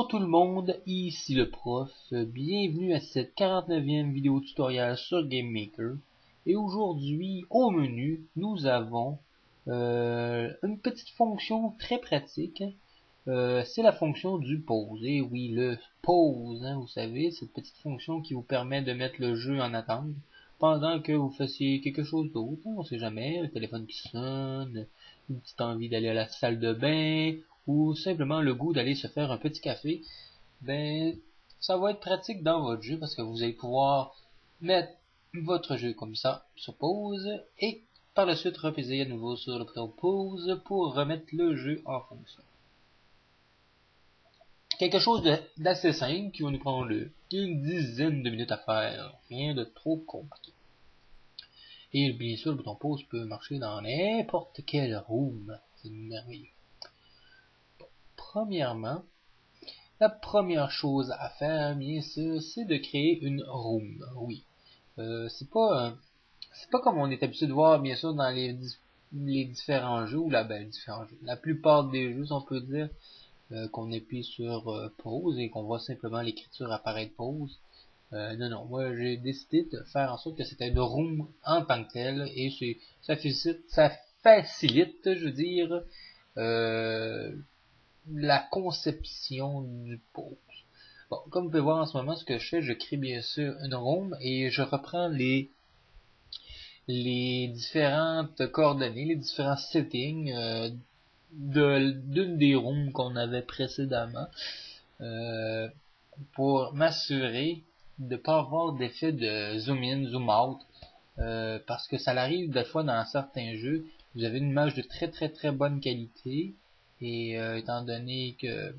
Bonjour tout le monde, ici le prof, bienvenue à cette 49e vidéo tutoriel sur GameMaker. Et aujourd'hui, au menu, nous avons une petite fonction très pratique, c'est la fonction du pause. Et oui, le pause, vous savez, cette petite fonction qui vous permet de mettre le jeu en attente pendant que vous fassiez quelque chose d'autre, on sait jamais, un téléphone qui sonne, une petite envie d'aller à la salle de bain, ou simplement le goût d'aller se faire un petit café. Ben, ça va être pratique dans votre jeu parce que vous allez pouvoir mettre votre jeu comme ça sur pause et par la suite reposer à nouveau sur le bouton pause pour remettre le jeu en fonction. Quelque chose d'assez simple qui va nous prendre une dizaine de minutes à faire, rien de trop compliqué. Et bien sûr, le bouton pause peut marcher dans n'importe quel room, c'est merveilleux. Bon, premièrement, la première chose à faire, bien sûr, c'est de créer une room. Oui, c'est pas comme on est habitué de voir, bien sûr, dans les différents jeux ou la plupart des jeux, si on peut dire, qu'on appuie sur pause et qu'on voit simplement l'écriture apparaître pause. Non, moi j'ai décidé de faire en sorte que c'était une room en tant que telle et ça facilite, je veux dire, la conception du pause. Bon, comme vous pouvez voir en ce moment, ce que je fais, je crée bien sûr une room et je reprends les différentes coordonnées, les différents settings d'une des rooms qu'on avait précédemment pour m'assurer de ne pas avoir d'effet de zoom in, zoom out parce que ça arrive des fois dans certains jeux, vous avez une image de très bonne qualité et étant donné que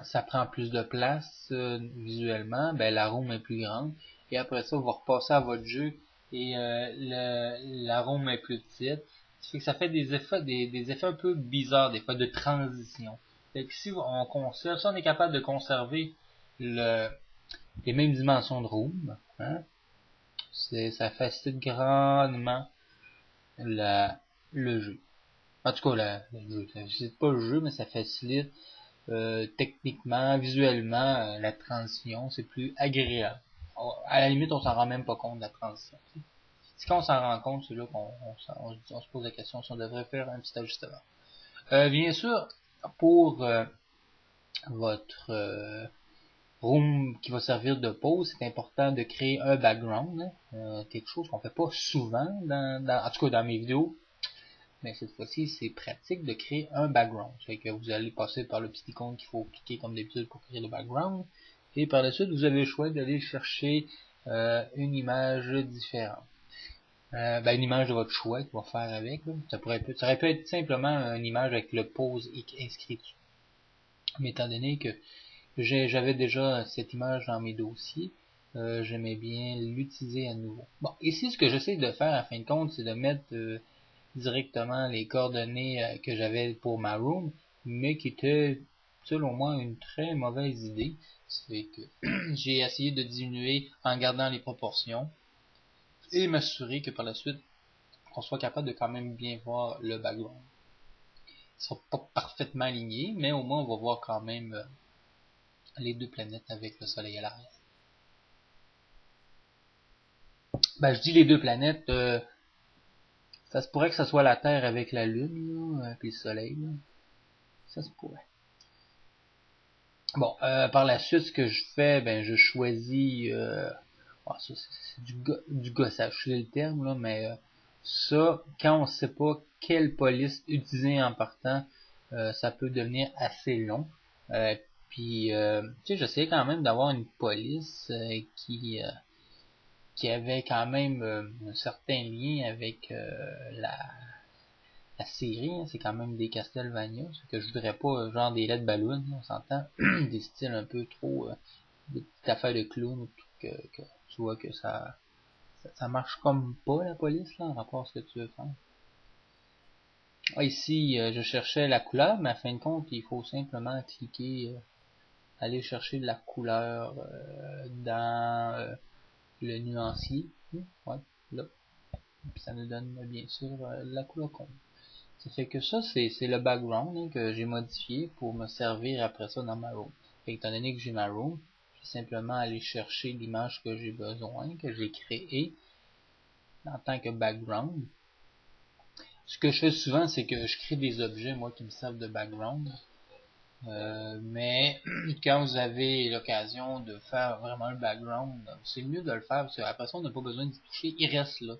ça prend plus de place visuellement, ben la room est plus grande et après ça vous repassez à votre jeu et la room est plus petite. Ça fait que ça fait des effets un peu bizarres des fois de transition. Fait que si on conserve, si on est capable de conserver les mêmes dimensions de room, hein, ça facilite grandement le jeu. En tout cas, le jeu, ça facilite pas le jeu, mais ça facilite techniquement, visuellement, la transition, c'est plus agréable. À la limite, on s'en rend même pas compte de la transition. Si quand on s'en rend compte, c'est là qu'on se pose la question si on devrait faire un petit ajustement. Bien sûr, pour votre room qui va servir de pause, c'est important de créer un background, quelque chose qu'on fait pas souvent en tout cas dans mes vidéos. Mais cette fois-ci, c'est pratique de créer un background. C'est que vous allez passer par le petit icône qu'il faut cliquer comme d'habitude pour créer le background. Et par la suite, vous avez le choix d'aller chercher une image différente. Une image de votre choix qui va faire avec. Là. Ça aurait pu être simplement une image avec le pause inscrit dessus. Mais étant donné que j'avais déjà cette image dans mes dossiers, j'aimais bien l'utiliser à nouveau. Bon, ici, ce que j'essaie de faire, à fin de compte, c'est de mettre directement les coordonnées que j'avais pour ma room, mais qui était, selon moi, une très mauvaise idée. C'est que j'ai essayé de diminuer en gardant les proportions et m'assurer que par la suite, on soit capable de quand même bien voir le background. Ils ne sont pas parfaitement alignés, mais au moins on va voir quand même les deux planètes avec le soleil à l'arrière. Je dis les deux planètes, ça se pourrait que ce soit la Terre avec la Lune, là, puis le soleil, là. Ça se pourrait. Bon, par la suite, ce que je fais, je choisis, ça c'est du gossage, je sais le terme, là, mais ça, quand on sait pas quelle police utiliser en partant, ça peut devenir assez long. Puis, tu sais, j'essayais quand même d'avoir une police qui avait quand même un certain lien avec la série, hein. C'est quand même des Castlevania, ce que je voudrais pas genre des LED ballons, on s'entend, des styles un peu trop des petites affaires de clown que tu vois que ça marche comme pas la police là en rapport à ce que tu veux faire. Ici je cherchais la couleur, mais à fin de compte il faut simplement cliquer, aller chercher de la couleur dans le nuancier, ouais, là, puis ça nous donne bien sûr la couleur qu'on veut. Ça fait que ça, c'est le background hein, que j'ai modifié pour me servir après ça dans ma room. Étant donné que j'ai ma room, je vais simplement aller chercher l'image que j'ai besoin, que j'ai créée en tant que background. Ce que je fais souvent, c'est que je crée des objets, moi, qui me servent de background. Mais quand vous avez l'occasion de faire vraiment le background, c'est mieux de le faire parce qu'après ça, on n'a pas besoin d'y toucher, il reste là.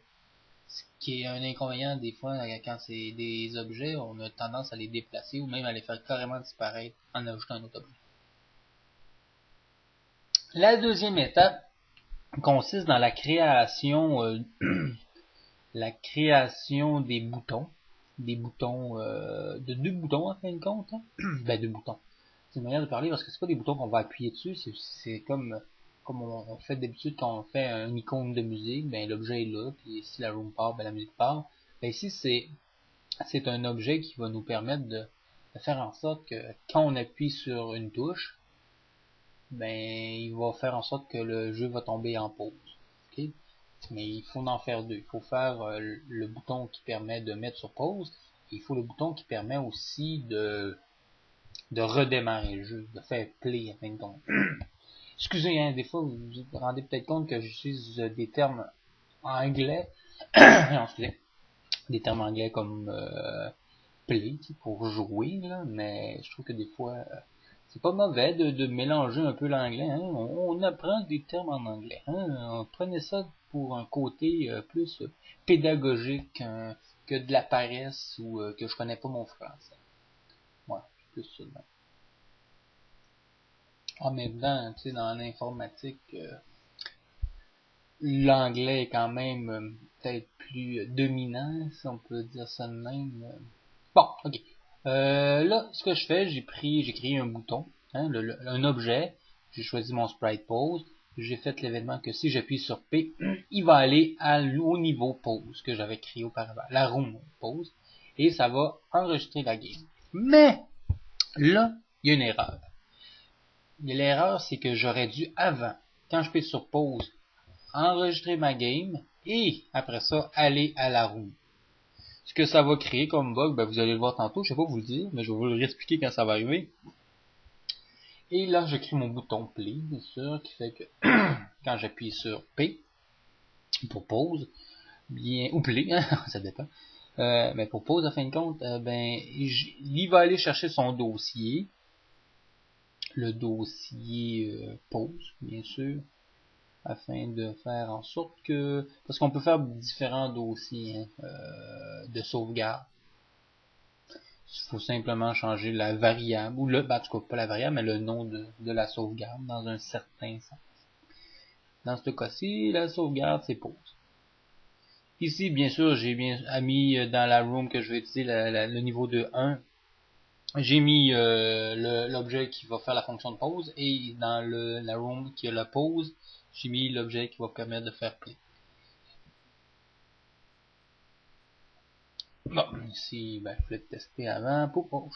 Ce qui est un inconvénient des fois, quand c'est des objets, on a tendance à les déplacer ou même à les faire carrément disparaître en ajoutant un autre objet. La deuxième étape consiste dans la création des boutons. Des boutons, de deux boutons en fin de compte. Hein? Ben, deux boutons. C'est une manière de parler parce que c'est pas des boutons qu'on va appuyer dessus, c'est comme on fait d'habitude quand on fait une icône de musique, ben l'objet est là, puis si la room part, ben la musique part. Ben ici c'est un objet qui va nous permettre de faire en sorte que quand on appuie sur une touche, ben il va faire en sorte que le jeu va tomber en pause. Okay? Mais il faut en faire deux. Il faut faire le bouton qui permet de mettre sur pause, et il faut le bouton qui permet aussi de redémarrer le jeu, de faire play en fin de compte. Excusez, hein, des fois vous vous rendez peut-être compte que j'utilise des termes anglais, non, excusez, des termes anglais comme play pour jouer, là, mais je trouve que des fois c'est pas mauvais de mélanger un peu l'anglais. Hein. On apprend des termes en anglais. Hein. Prenez ça pour un côté plus pédagogique que de la paresse ou que je connais pas mon français. Ouais, c'est plus ça. En même temps, tu sais, dans l'informatique, l'anglais est quand même peut-être plus dominant, si on peut dire ça de même. Bon, ok. Là, ce que je fais, j'ai créé un bouton, hein, un objet, j'ai choisi mon sprite pose, j'ai fait l'événement que si j'appuie sur P, il va aller au niveau pause que j'avais créé auparavant, la room pause, et ça va enregistrer la game. Mais, là, il y a une erreur. L'erreur, c'est que j'aurais dû avant, quand je fais sur pause, enregistrer ma game et après ça, aller à la room. Ce que ça va créer comme bug, ben, vous allez le voir tantôt, je sais pas vous le dire, mais je vais vous le réexpliquer quand ça va arriver. Et là, j'écris mon bouton play, bien sûr, qui fait que quand j'appuie sur P pour pause, bien, ou play, hein, ça dépend. Mais pour pause, en fin de compte, ben, il va aller chercher son dossier, le dossier pause, bien sûr, afin de faire en sorte que, parce qu'on peut faire différents dossiers hein, de sauvegarde. Il faut simplement changer la variable, ou ben, en tout cas pas la variable, mais le nom de la sauvegarde dans un certain sens. Dans ce cas-ci, la sauvegarde c'est pause. Ici, bien sûr, j'ai bien mis dans la room que je vais utiliser le niveau de 1, j'ai mis l'objet qui va faire la fonction de pause, et dans la room qui a la pause, j'ai mis l'objet qui va permettre de faire play. Bon, ici, ben, je voulais tester avant. Oh,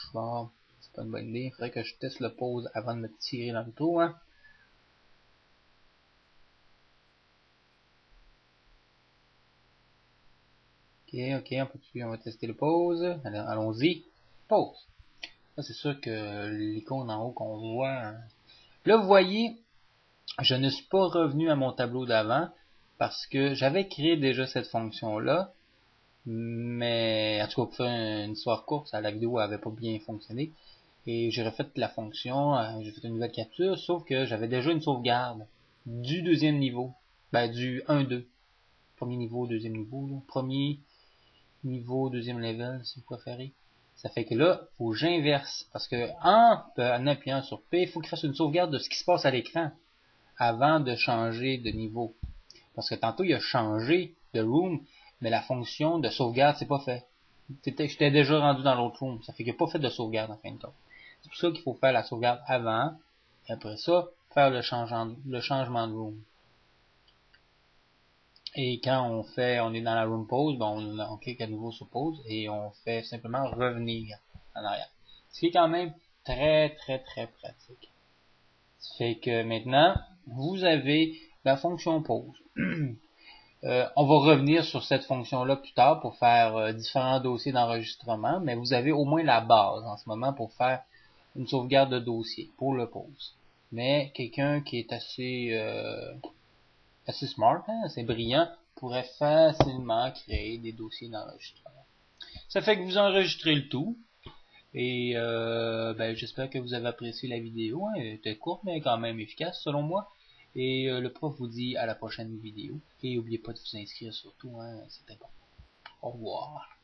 c'est pas une bonne idée. Il faudrait que je teste le pause avant de me tirer dans le trou, hein. Ok, on va tester le pause. Allons-y. Pause. Là, c'est sûr que l'icône en haut qu'on voit. Hein. Là, vous voyez, je ne suis pas revenu à mon tableau d'avant parce que j'avais créé déjà cette fonction-là. Mais, en tout cas, pour faire une histoire courte, la vidéo avait pas bien fonctionné. Et j'ai refait la fonction, j'ai fait une nouvelle capture, sauf que j'avais déjà une sauvegarde du deuxième niveau. Ben, du 1-2. Premier niveau, deuxième niveau, là. Premier niveau, deuxième level, si vous préférez. Ça fait que là, faut que j'inverse. Parce que en appuyant sur P, il faut qu'il fasse une sauvegarde de ce qui se passe à l'écran avant de changer de niveau. Parce que tantôt, il a changé de room, mais la fonction de sauvegarde, c'est pas fait. J'étais déjà rendu dans l'autre room. Ça fait qu'il n'a pas fait de sauvegarde en fin de compte. C'est pour ça qu'il faut faire la sauvegarde avant, et après ça, faire le changement de room. Et quand on est dans la room pause, ben on clique à nouveau sur pause et on fait simplement revenir en arrière. Ce qui est quand même très pratique. Ça fait que maintenant, vous avez la fonction pause On va revenir sur cette fonction-là plus tard pour faire différents dossiers d'enregistrement, mais vous avez au moins la base en ce moment pour faire une sauvegarde de dossier pour le pause. Mais quelqu'un qui est assez smart, hein, assez brillant, pourrait facilement créer des dossiers d'enregistrement. Ça fait que vous enregistrez le tout. Et j'espère que vous avez apprécié la vidéo. Hein. Elle était courte, mais quand même efficace selon moi. Et le prof vous dit à la prochaine vidéo. Et n'oubliez pas de vous inscrire surtout, hein, c'est important. Au revoir.